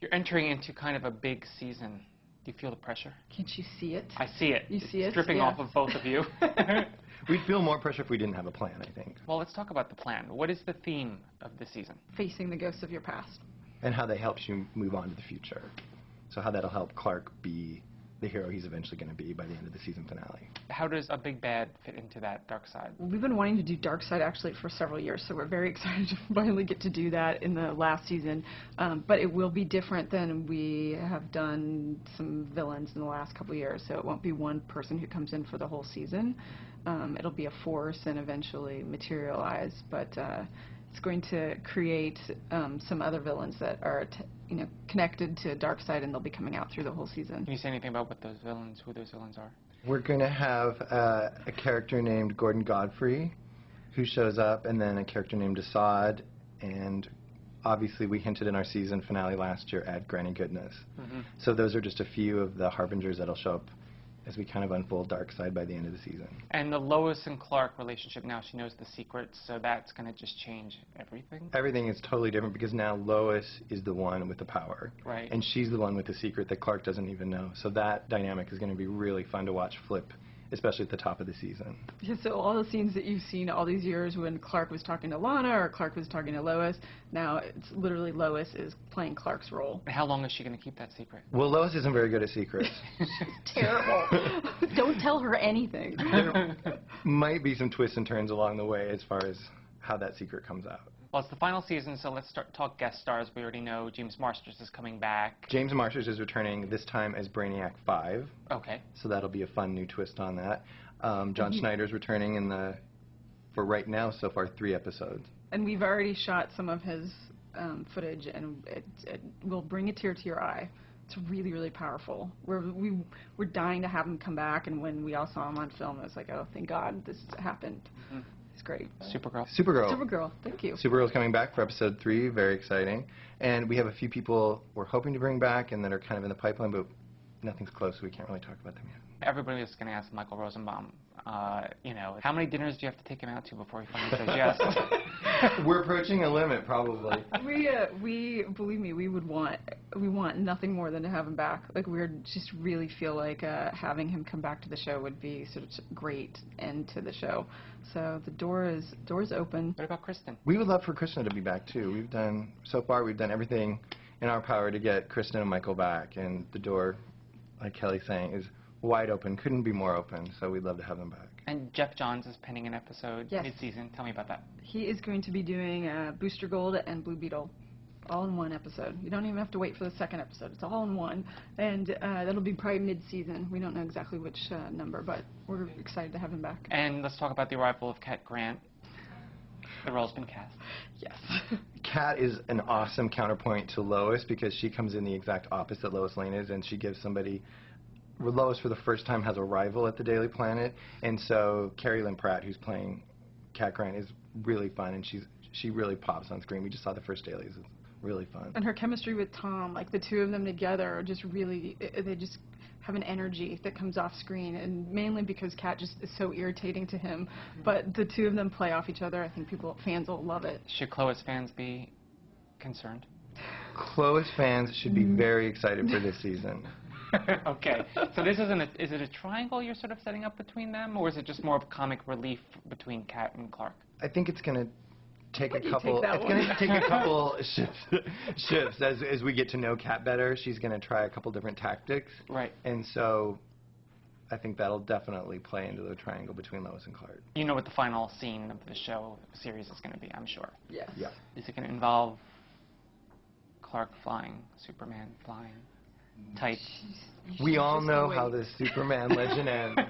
You're entering into kind of a big season. Do you feel the pressure? Can't you see it? I see it. You see it? It's dripping off of both of you. We'd feel more pressure if we didn't have a plan, I think. Well, let's talk about the plan. What is the theme of the season? Facing the ghosts of your past. And how that helps you move on to the future. So how that'll help Clark be the hero he's eventually going to be by the end of the season finale. How does a big bad fit into that dark side? We've been wanting to do dark side actually for several years, so we're very excited to finally get to do that in the last season. But it will be different than we have done some villains in the last couple of years, so it won't be one person who comes in for the whole season. It'll be a force and eventually materialize, but it's going to create some other villains that are connected to Darkseid, and they'll be coming out through the whole season. Can you say anything about what those villains, who those villains are? We're going to have a character named Gordon Godfrey who shows up, and then a character named Assad, and obviously we hinted in our season finale last year at Granny Goodness. So those are just a few of the harbingers that'll show up as we kind of unfold Darkseid by the end of the season. And the Lois and Clark relationship, now she knows the secrets, so that's going to just change everything? Everything is totally different because now Lois is the one with the power. Right. And she's the one with the secret that Clark doesn't even know. So that dynamic is going to be really fun to watch flip, especially at the top of the season. Yeah, so all the scenes that you've seen all these years when Clark was talking to Lana or Clark was talking to Lois, now it's literally Lois is playing Clark's role. How long is she going to keep that secret? Well, Lois isn't very good at secrets. Terrible. Don't tell her anything. There might be some twists and turns along the way as far as how that secret comes out. Well, it's the final season, so let's talk guest stars. We already know James Marsters is coming back. James Marsters is returning this time as Brainiac 5. Okay. So that'll be a fun new twist on that. John Schneider's returning for right now, so far, 3 episodes. And we've already shot some of his footage, and it will bring a tear to your eye. It's really, really powerful. We're dying to have him come back, and when we all saw him on film, it was like, oh, thank God this happened. It's great. Supergirl. Thank you. Supergirl's coming back for episode 3, very exciting. And we have a few people we're hoping to bring back and that are kind of in the pipeline, but nothing's close, so we can't really talk about them yet. Everybody is going to ask Michael Rosenbaum, how many dinners do you have to take him out to before he finally says yes? We're approaching a limit, probably. We believe me, we want nothing more than to have him back. Like, we just really feel like having him come back to the show would be sort of a great end to the show. So the door's open. What about Kristen? We would love for Kristen to be back too. So far we've done everything in our power to get Kristen and Michael back, and the door, like Kelly's saying, is wide open. Couldn't be more open, so we'd love to have them back. And Jeff Johns is penning an episode mid-season. Tell me about that. He is going to be doing Booster Gold and Blue Beetle all in one episode. You don't even have to wait for the second episode. It's all in one. And that'll be probably mid-season. We don't know exactly which number, but we're excited to have him back. And let's talk about the arrival of Cat Grant. The role's been cast. Yes. Kat is an awesome counterpoint to Lois because she comes in the exact opposite Lois Lane is, and she gives somebody... Lois, for the first time, has a rival at the Daily Planet, and so Carrie Lynn Pratt, who's playing Cat Grant, is really fun, and she really pops on screen. We just saw the first dailies. It's really fun. And her chemistry with Tom, like the two of them together, are just really, they just have an energy that comes off screen, and mainly because Cat just is so irritating to him, but the two of them play off each other. I think fans will love it. Should Clois fans be concerned? Clois fans should be very excited for this season. Okay, so this is it a triangle you're sort of setting up between them, or is it just more of comic relief between Kat and Clark? I think it's going to take a couple. It's going to take a couple shifts as we get to know Kat better. She's going to try a couple different tactics, right? And so I think that'll definitely play into the triangle between Lois and Clark. You know what the final scene of the show series is going to be, I'm sure. Yes. Yeah. Is it going to involve Clark flying, Superman flying? Tight. We all know how the Superman legend ends.